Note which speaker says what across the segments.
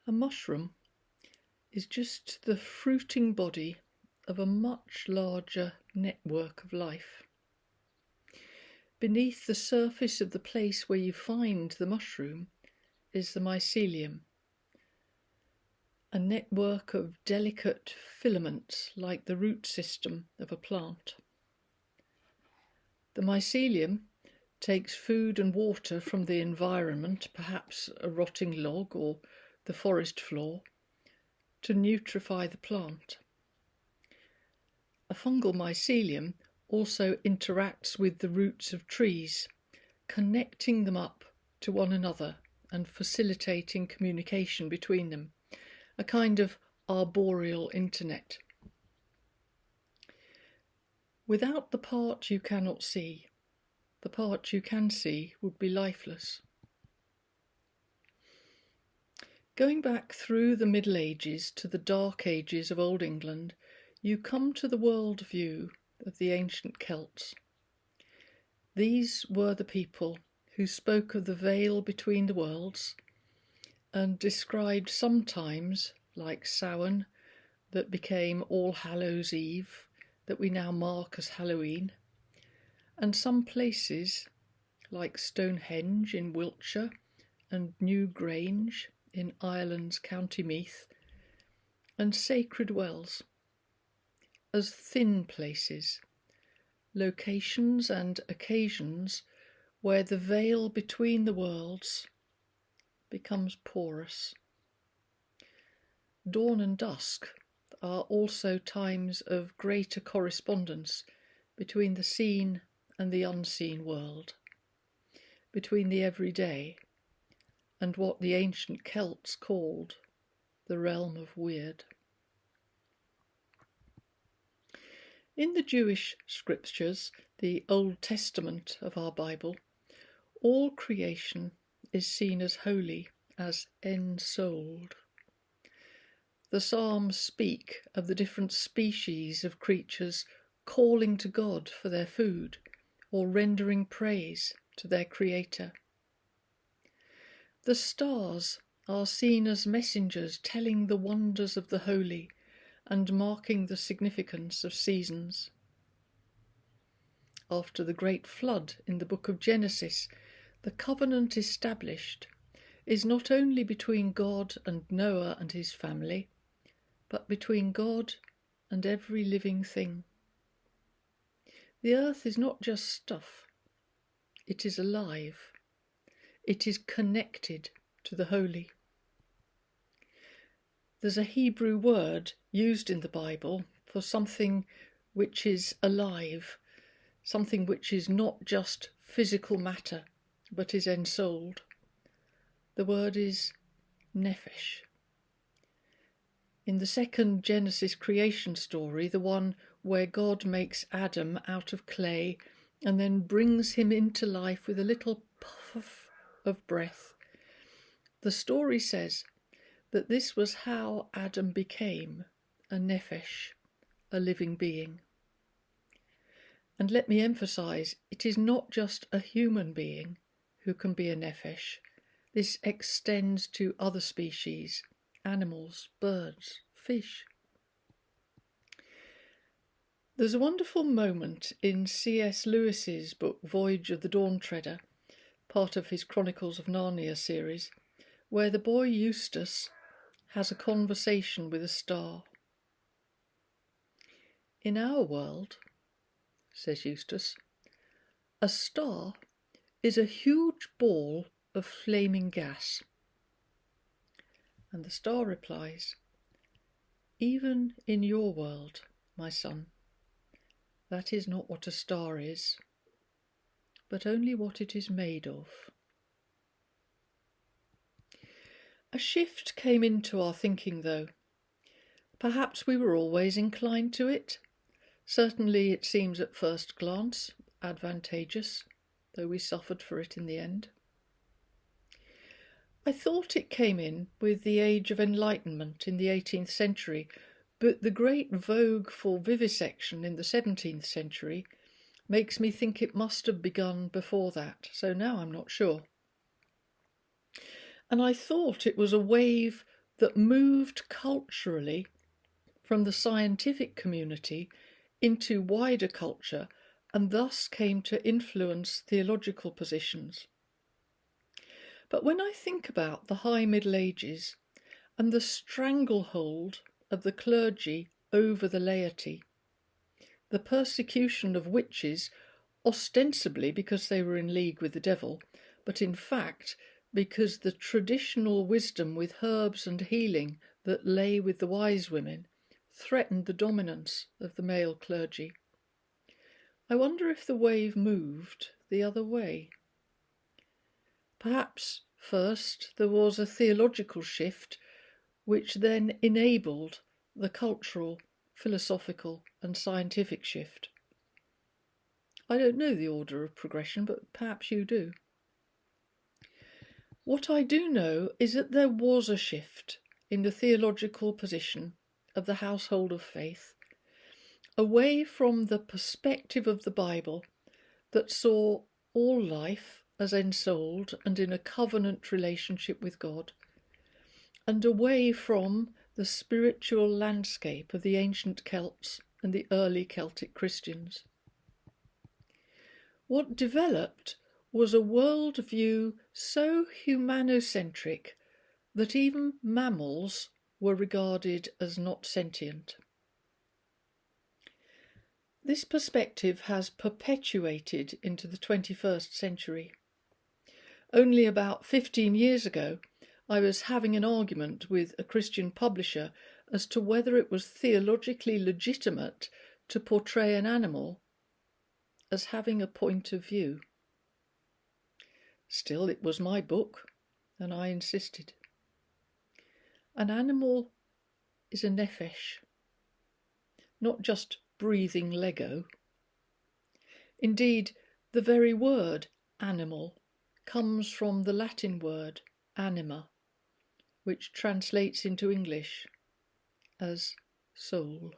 Speaker 1: A mushroom is just the fruiting body of a much larger network of life. Beneath the surface of the place where you find the mushroom is the mycelium, a network of delicate filaments like the root system of a plant. The mycelium takes food and water from the environment, perhaps a rotting log or the forest floor, to nutrify the plant. A fungal mycelium also interacts with the roots of trees, connecting them up to one another and facilitating communication between them, a kind of arboreal internet. Without the part you cannot see, the part you can see would be lifeless. Going back through the Middle Ages to the Dark Ages of Old England, you come to the world view of the ancient Celts. These were the people who spoke of the veil between the worlds and described sometimes, like Samhain, that became All Hallows Eve, that we now mark as Halloween, and some places, like Stonehenge in Wiltshire and Newgrange in Ireland's County Meath, and sacred wells, as thin places, locations and occasions where the veil between the worlds becomes porous. Dawn and dusk are also times of greater correspondence between the seen and the unseen world, between the everyday and what the ancient Celts called the realm of weird. In the Jewish scriptures, the Old Testament of our Bible, all creation is seen as holy, as ensouled. The Psalms speak of the different species of creatures calling to God for their food or rendering praise to their Creator. The stars are seen as messengers telling the wonders of the holy and marking the significance of seasons. After the great flood in the book of Genesis, the covenant established is not only between God and Noah and his family, but between God and every living thing. The earth is not just stuff, it is alive. It is connected to the holy. There's a Hebrew word used in the Bible for something which is alive, something which is not just physical matter, but is ensouled. The word is nephesh. In the second Genesis creation story, the one where God makes Adam out of clay and then brings him into life with a little puff of breath, the story says that this was how Adam became a nephesh, a living being. And let me emphasize, it is not just a human being who can be a nephesh. This extends to other species, animals, birds, fish. There's a wonderful moment in C.S. Lewis's book Voyage of the Dawn Treader, part of his Chronicles of Narnia series, where the boy Eustace has a conversation with a star. In our world, says Eustace, a star is a huge ball of flaming gas. And the star replies, even in your world, my son, that is not what a star is, but only what it is made of. A shift came into our thinking, though. Perhaps we were always inclined to it. Certainly it seems at first glance advantageous, though we suffered for it in the end. I thought it came in with the Age of Enlightenment in the 18th century, but the great vogue for vivisection in the 17th century makes me think it must have begun before that, so now I'm not sure. And I thought it was a wave that moved culturally from the scientific community into wider culture and thus came to influence theological positions. But when I think about the High Middle Ages and the stranglehold of the clergy over the laity, the persecution of witches, ostensibly because they were in league with the devil, but in fact because the traditional wisdom with herbs and healing that lay with the wise women threatened the dominance of the male clergy. I wonder if the wave moved the other way. Perhaps first there was a theological shift which then enabled the cultural, philosophical and scientific shift. I don't know the order of progression, but perhaps you do. What I do know is that there was a shift in the theological position of the household of faith, away from the perspective of the Bible that saw all life as ensouled and in a covenant relationship with God, and away from the spiritual landscape of the ancient Celts and the early Celtic Christians. What developed was a worldview so humanocentric that even mammals were regarded as not sentient. This perspective has perpetuated into the 21st century. Only about 15 years ago, I was having an argument with a Christian publisher as to whether it was theologically legitimate to portray an animal as having a point of view. Still, it was my book, and I insisted. An animal is a nephesh, not just breathing Lego. Indeed, the very word animal comes from the Latin word anima, which translates into English as soul.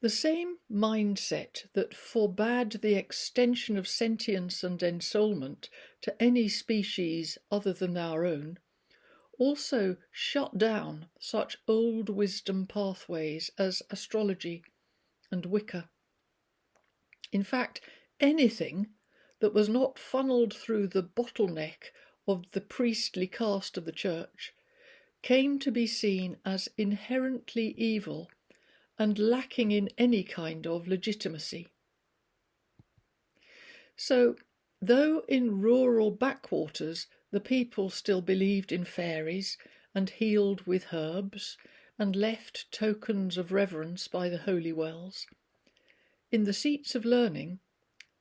Speaker 1: The same mindset that forbade the extension of sentience and ensoulment to any species other than our own also shut down such old wisdom pathways as astrology and Wicca. In fact, anything that was not funneled through the bottleneck of the priestly caste of the church came to be seen as inherently evil and lacking in any kind of legitimacy. So, though in rural backwaters the people still believed in fairies and healed with herbs and left tokens of reverence by the holy wells, in the seats of learning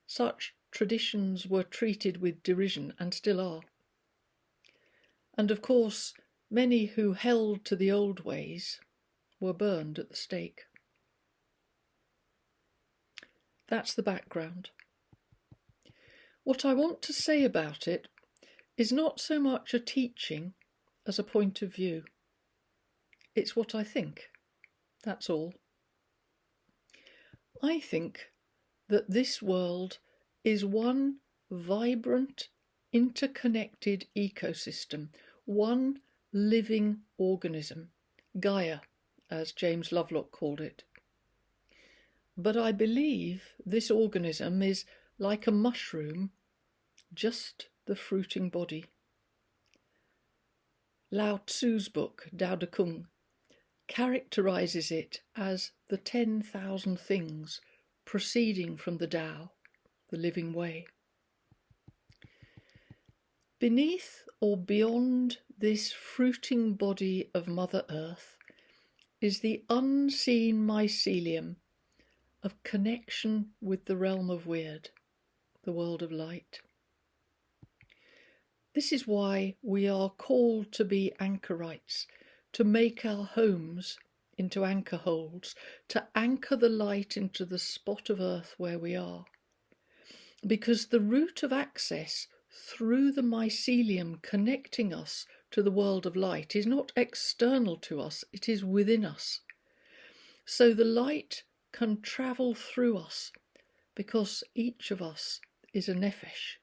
Speaker 1: such traditions were treated with derision and still are. And of course, many who held to the old ways were burned at the stake. That's the background. What I want to say about it is not so much a teaching as a point of view. It's what I think, that's all. I think that this world is one vibrant, interconnected ecosystem, one living organism, Gaia, as James Lovelock called it. But I believe this organism is like a mushroom, just the fruiting body. Lao Tzu's book, Tao Te Ching, characterizes it as the 10,000 things proceeding from the Tao, the living way. Beneath or beyond this fruiting body of Mother Earth is the unseen mycelium of connection with the realm of weird, the world of light. This is why we are called to be anchorites, to make our homes into anchor holds, to anchor the light into the spot of earth where we are. Because the route of access through the mycelium connecting us to the world of light is not external to us, it is within us. So the light can travel through us because each of us is a nephesh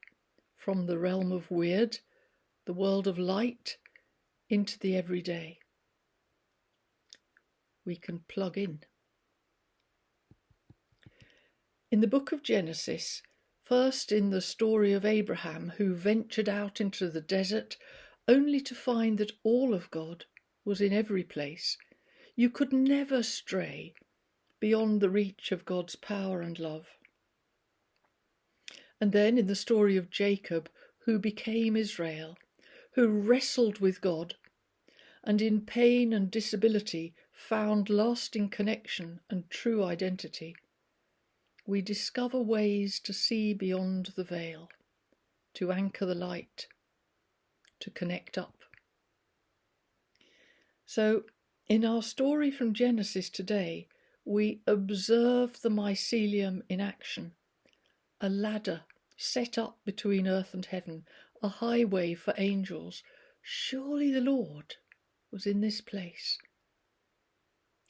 Speaker 1: from the realm of weird, the world of light, into the everyday. We can plug in. In the book of Genesis, first in the story of Abraham, who ventured out into the desert only to find that all of God was in every place, you could never stray beyond the reach of God's power and love. And then in the story of Jacob, who became Israel, who wrestled with God, and in pain and disability found lasting connection and true identity, we discover ways to see beyond the veil, to anchor the light, to connect up. So, in our story from Genesis today, we observe the mycelium in action, a ladder set up between earth and heaven, a highway for angels. Surely the Lord was in this place,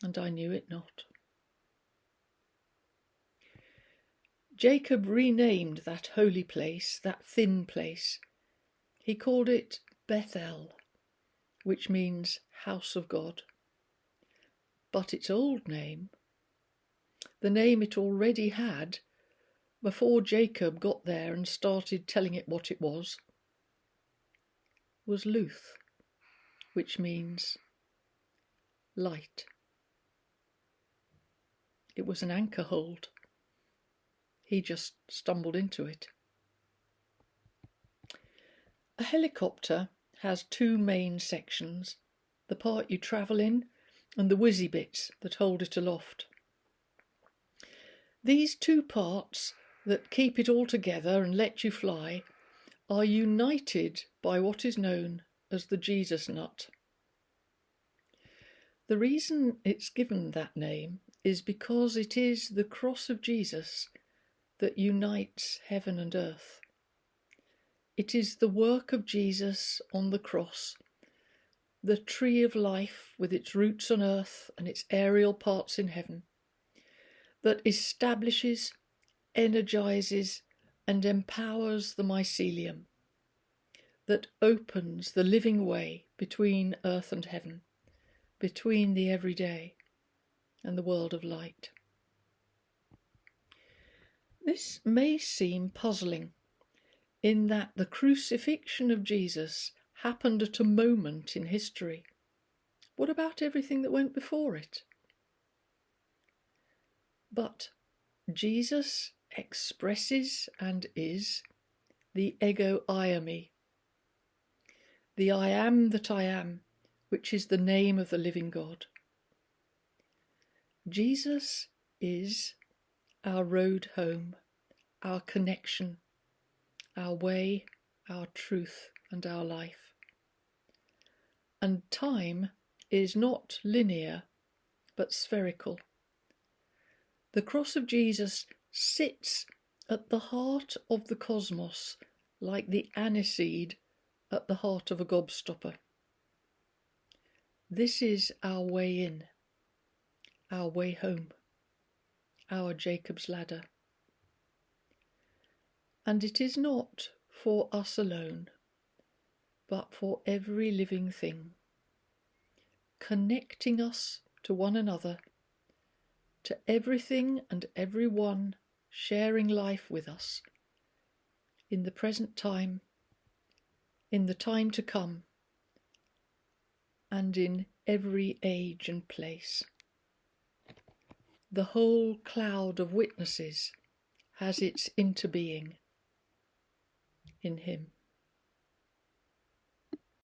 Speaker 1: and I knew it not. Jacob renamed that holy place, that thin place. He called it Bethel, which means house of God. But its old name, the name it already had before Jacob got there and started telling it what it was Luth, which means light. It was an anchor hold. He just stumbled into it. A helicopter has two main sections, the part you travel in and the whizzy bits that hold it aloft. These two parts that keep it all together and let you fly are united by what is known as the Jesus nut. The reason it's given that name is because it is the cross of Jesus that unites heaven and earth. It is the work of Jesus on the cross, the tree of life with its roots on earth and its aerial parts in heaven, that establishes, energizes, and empowers the mycelium, that opens the living way between earth and heaven, between the everyday and the world of light. This may seem puzzling, in that the crucifixion of Jesus happened at a moment in history. What about everything that went before it? But Jesus expresses and is the ego eimi, the I am that I am, which is the name of the living God. Jesus is our road home, our connection, our way, our truth, and our life. And time is not linear, but spherical. The cross of Jesus sits at the heart of the cosmos, like the aniseed at the heart of a gobstopper. This is our way in, our way home, our Jacob's ladder. And it is not for us alone, but for every living thing, connecting us to one another, to everything and everyone sharing life with us, in the present time, in the time to come, and in every age and place. The whole cloud of witnesses has its interbeing in him.